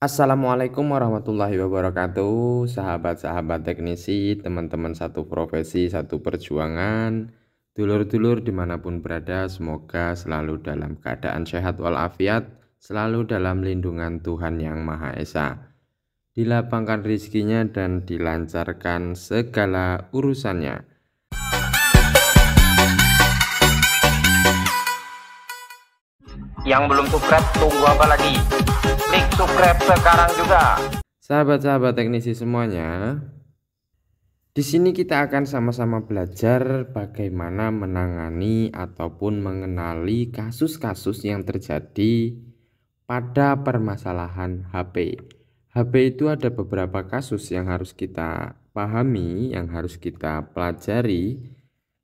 Assalamualaikum warahmatullahi wabarakatuh, sahabat-sahabat teknisi, teman-teman satu profesi, satu perjuangan, dulur-dulur dimanapun berada, semoga selalu dalam keadaan sehat walafiat, selalu dalam lindungan Tuhan Yang Maha Esa, dilapangkan rizkinya dan dilancarkan segala urusannya. Yang belum subscribe, tunggu apa lagi? Klik subscribe sekarang juga. Sahabat-sahabat teknisi semuanya, di sini kita akan sama-sama belajar bagaimana menangani ataupun mengenali kasus-kasus yang terjadi pada permasalahan HP. HP itu ada beberapa kasus yang harus kita pahami, yang harus kita pelajari,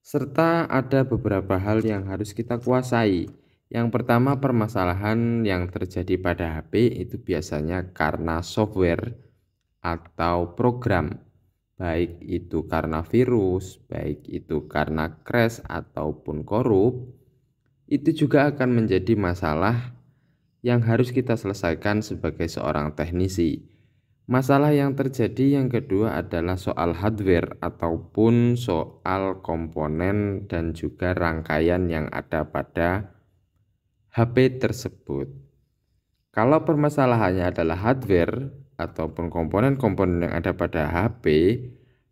serta ada beberapa hal yang harus kita kuasai. Yang pertama, permasalahan yang terjadi pada HP itu biasanya karena software atau program, baik itu karena virus, baik itu karena crash ataupun korup. Itu juga akan menjadi masalah yang harus kita selesaikan sebagai seorang teknisi. Masalah yang terjadi yang kedua adalah soal hardware ataupun soal komponen dan juga rangkaian yang ada pada HP tersebut. Kalau permasalahannya adalah hardware ataupun komponen-komponen yang ada pada HP,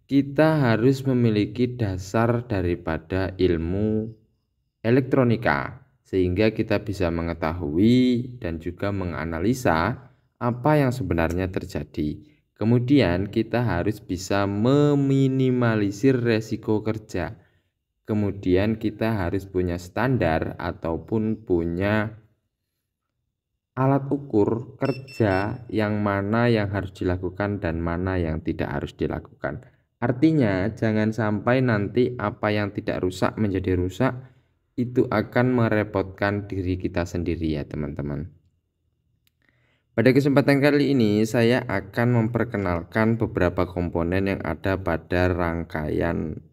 kita harus memiliki dasar daripada ilmu elektronika sehingga kita bisa mengetahui dan juga menganalisa apa yang sebenarnya terjadi. Kemudian kita harus bisa meminimalisir resiko kerja. Kemudian kita harus punya standar ataupun punya alat ukur kerja yang mana yang harus dilakukan dan mana yang tidak harus dilakukan. Artinya jangan sampai nanti apa yang tidak rusak menjadi rusak, itu akan merepotkan diri kita sendiri ya teman-teman. Pada kesempatan kali ini saya akan memperkenalkan beberapa komponen yang ada pada rangkaian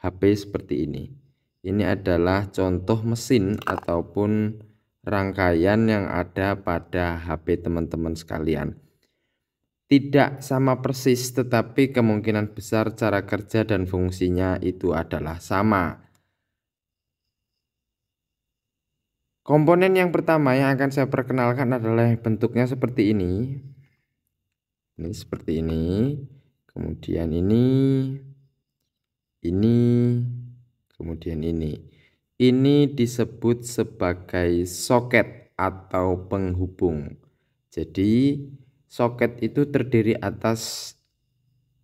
HP seperti ini. Ini adalah contoh mesin ataupun rangkaian yang ada pada HP teman-teman sekalian. Tidak sama persis, tetapi kemungkinan besar cara kerja dan fungsinya itu adalah sama. Komponen yang pertama yang akan saya perkenalkan adalah bentuknya seperti ini. Ini seperti ini. Kemudian ini, kemudian ini. Ini disebut sebagai soket atau penghubung. Jadi soket itu terdiri atas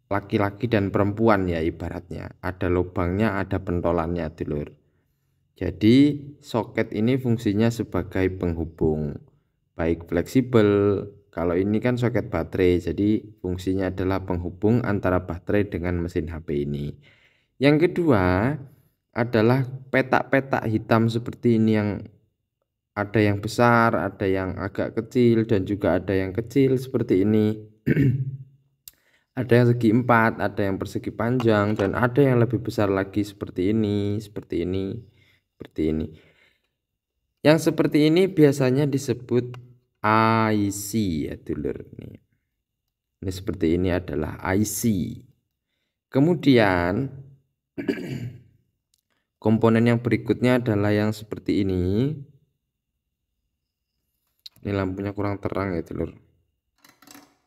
laki-laki dan perempuan ya ibaratnya. Ada lubangnya, ada pentolannya dulur. Jadi soket ini fungsinya sebagai penghubung, baik fleksibel. Kalau ini kan soket baterai, jadi fungsinya adalah penghubung antara baterai dengan mesin HP ini. Yang kedua adalah petak-petak hitam seperti ini, yang ada yang besar, ada yang agak kecil, dan juga ada yang kecil seperti ini. Ada yang segi 4, ada yang persegi panjang, dan ada yang lebih besar lagi seperti ini, seperti ini, seperti ini. Yang seperti ini biasanya disebut IC ya dulur. Ini seperti ini adalah IC. Kemudian komponen yang berikutnya adalah yang seperti ini. Ini lampunya kurang terang ya dulur.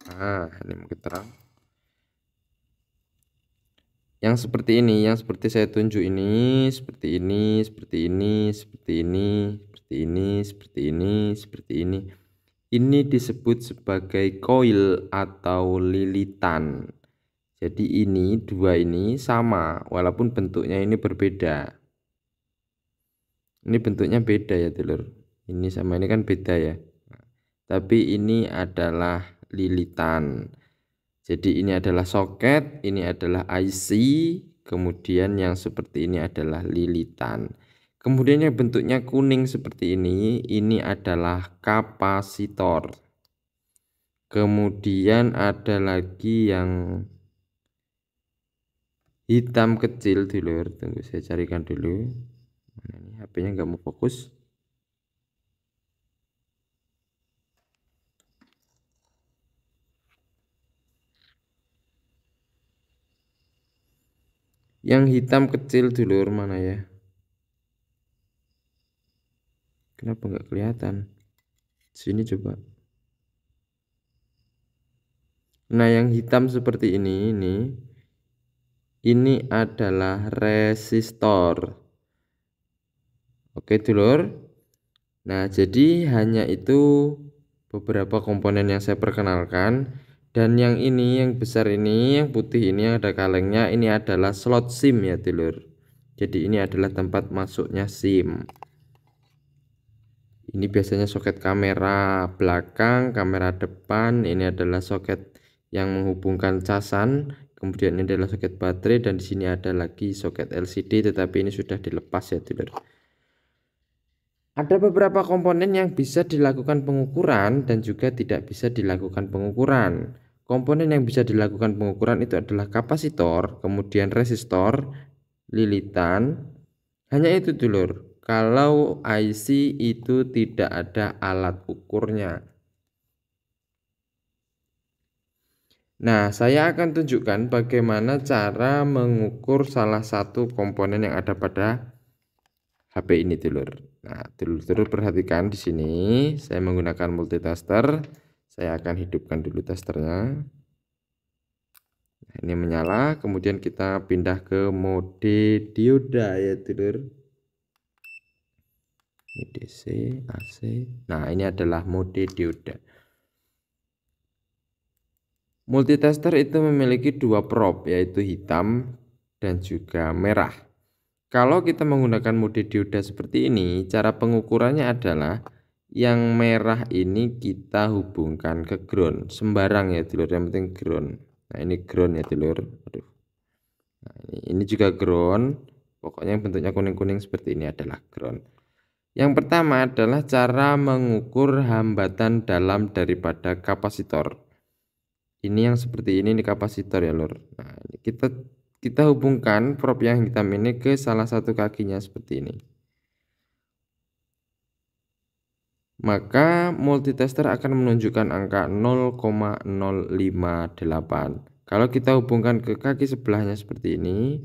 Nah, ini mungkin terang. Yang seperti ini, yang seperti saya tunjuk ini, seperti ini, seperti ini, seperti ini, seperti ini, seperti ini, seperti ini. Ini disebut sebagai coil atau lilitan. Jadi ini dua ini sama, walaupun bentuknya ini berbeda. Ini bentuknya beda ya dulur. Ini sama ini kan beda ya. Tapi ini adalah lilitan. Jadi ini adalah soket, ini adalah IC, kemudian yang seperti ini adalah lilitan. Kemudian yang bentuknya kuning seperti ini adalah kapasitor. Kemudian ada lagi yang hitam kecil dulur, tunggu saya carikan dulu. Mana ini HP-nya nggak mau fokus. Yang hitam kecil dulur mana ya? Kenapa nggak kelihatan? Sini coba. Nah, yang hitam seperti ini adalah resistor. Oke, dulur. Nah, jadi hanya itu beberapa komponen yang saya perkenalkan. Dan yang ini, yang besar ini, yang putih ini ada kalengnya, ini adalah slot SIM ya, dulur. Jadi ini adalah tempat masuknya SIM. Ini biasanya soket kamera belakang, kamera depan. Ini adalah soket yang menghubungkan casan. Kemudian ini adalah soket baterai, dan di sini ada lagi soket LCD, tetapi ini sudah dilepas ya, dulur. Ada beberapa komponen yang bisa dilakukan pengukuran dan juga tidak bisa dilakukan pengukuran. Komponen yang bisa dilakukan pengukuran itu adalah kapasitor, kemudian resistor, lilitan. Hanya itu dulur. Kalau IC itu tidak ada alat ukurnya. Nah, saya akan tunjukkan bagaimana cara mengukur salah satu komponen yang ada pada HP ini, dulur. Nah, dulur perhatikan di sini saya menggunakan multitester. Saya akan hidupkan dulu testernya. Nah, ini menyala, kemudian kita pindah ke mode dioda ya, dulur. Ini DC, AC. Nah, ini adalah mode dioda. Multitester itu memiliki dua probe, yaitu hitam dan juga merah. Kalau kita menggunakan mode dioda seperti ini, cara pengukurannya adalah yang merah ini kita hubungkan ke ground, sembarang ya, dulur, yang penting ground. Nah, ini ground ya, dulur. Aduh. Nah, ini juga ground. Pokoknya yang bentuknya kuning-kuning seperti ini adalah ground. Yang pertama adalah cara mengukur hambatan dalam daripada kapasitor. Ini yang seperti ini kapasitor ya, lur. Nah, ini kita hubungkan probe yang hitam ini ke salah satu kakinya seperti ini. Maka multitester akan menunjukkan angka 0,058. Kalau kita hubungkan ke kaki sebelahnya seperti ini,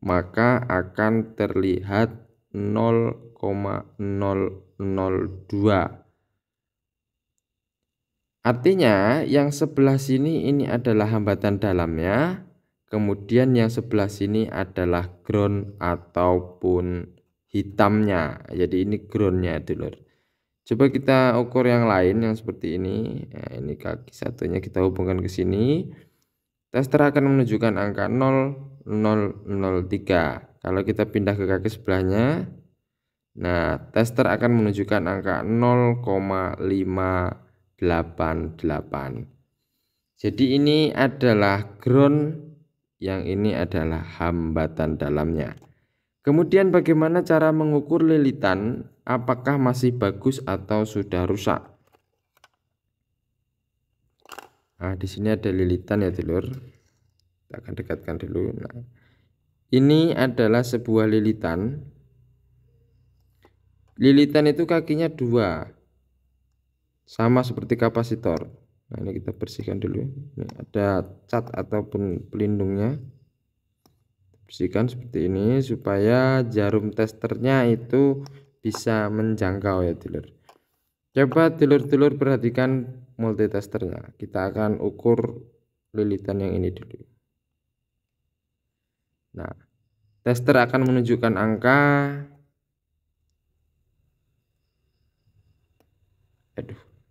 maka akan terlihat 0,002. Artinya yang sebelah sini ini adalah hambatan dalamnya, kemudian yang sebelah sini adalah ground ataupun hitamnya. Jadi ini groundnya, dulur. Coba kita ukur yang lain yang seperti ini. Nah, ini kaki satunya kita hubungkan ke sini. Tester akan menunjukkan angka 0003. Kalau kita pindah ke kaki sebelahnya, nah, tester akan menunjukkan angka 0,588. Jadi ini adalah ground, yang ini adalah hambatan dalamnya. Kemudian bagaimana cara mengukur lilitan, apakah masih bagus atau sudah rusak? Nah, di sini ada lilitan ya, dulur. Kita akan dekatkan dulu. Nah, ini adalah sebuah lilitan. Lilitan itu kakinya dua, sama seperti kapasitor. Nah, ini kita bersihkan dulu. Ini ada cat ataupun pelindungnya. Bersihkan seperti ini supaya jarum testernya itu bisa menjangkau ya, dulur. Coba dulur-dulur perhatikan multitesternya. Kita akan ukur lilitan yang ini dulu. Nah, tester akan menunjukkan angka,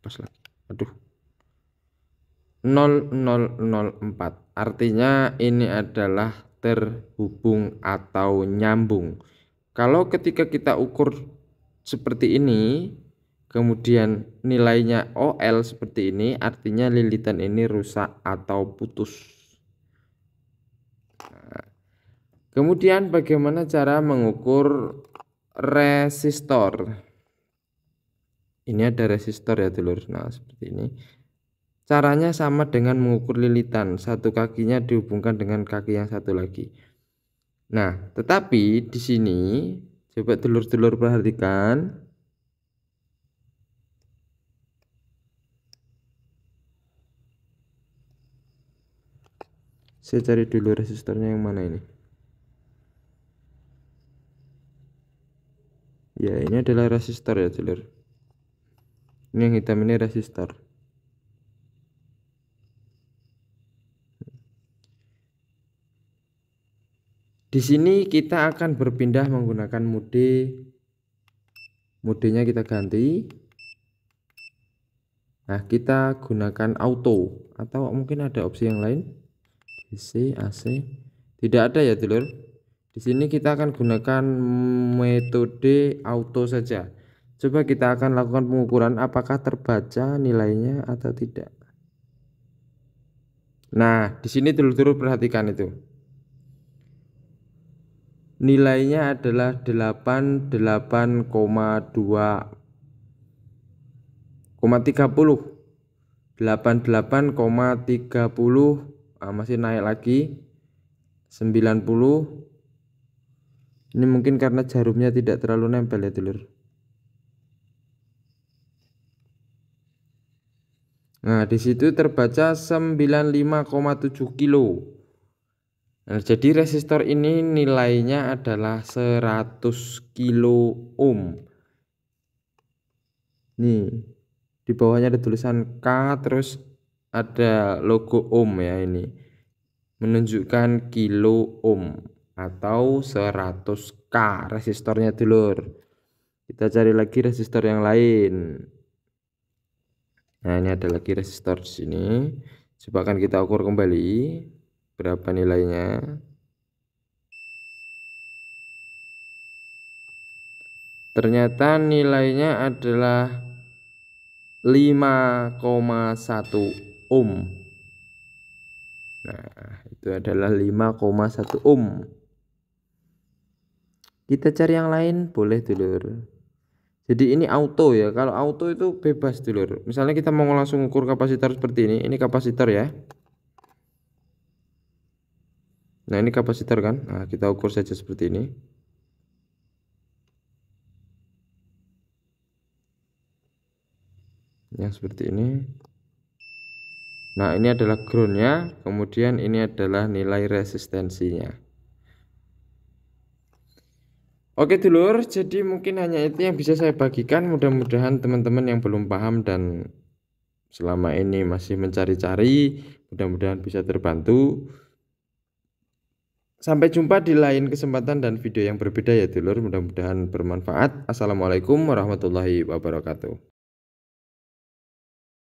pas lagi, 0004. Artinya ini adalah terhubung atau nyambung. Kalau ketika kita ukur seperti ini, kemudian nilainya OL seperti ini, artinya lilitan ini rusak atau putus. Nah, kemudian bagaimana cara mengukur resistor? Ini ada resistor ya, dulur. Nah, seperti ini. Caranya sama dengan mengukur lilitan, satu kakinya dihubungkan dengan kaki yang satu lagi. Nah, tetapi di sini coba dulur-dulur perhatikan. Saya cari dulu resistornya yang mana ini. Ya, ini adalah resistor ya dulur. Ini yang hitam ini resistor. Di sini kita akan berpindah menggunakan modenya kita ganti. Nah, kita gunakan auto atau mungkin ada opsi yang lain. DC, AC. Tidak ada ya, dulur. Di sini kita akan gunakan metode auto saja. Coba kita akan lakukan pengukuran apakah terbaca nilainya atau tidak. Nah, di sini dulur-dulur perhatikan itu. Nilainya adalah 88,30. 88,30. Masih naik lagi 90. Ini mungkin karena jarumnya tidak terlalu nempel ya dulur. Nah, di situ terbaca 95,7 kilo. Nah, jadi resistor ini nilainya adalah 100 kilo ohm. Nih, di bawahnya ada tulisan K, terus ada logo ohm ya, ini menunjukkan kilo ohm atau 100K resistornya dulur. Kita cari lagi resistor yang lain. Nah, ini ada lagi resistor di sini. Coba akan kita ukur kembali berapa nilainya. Ternyata nilainya adalah 5,1 ohm. Nah, itu adalah 5,1 ohm. Kita cari yang lain boleh dulur. Jadi ini auto ya. Kalau auto itu bebas dulur. Misalnya kita mau langsung ukur kapasitor seperti ini kapasitor ya. Nah, ini kapasitor kan. Nah, kita ukur saja seperti ini. Yang seperti ini. Nah, ini adalah groundnya. Kemudian ini adalah nilai resistensinya. Oke dulur, jadi mungkin hanya itu yang bisa saya bagikan. Mudah-mudahan teman-teman yang belum paham dan selama ini masih mencari-cari, mudah-mudahan bisa terbantu. Sampai jumpa di lain kesempatan dan video yang berbeda ya dulur. Mudah-mudahan bermanfaat. Assalamualaikum warahmatullahi wabarakatuh.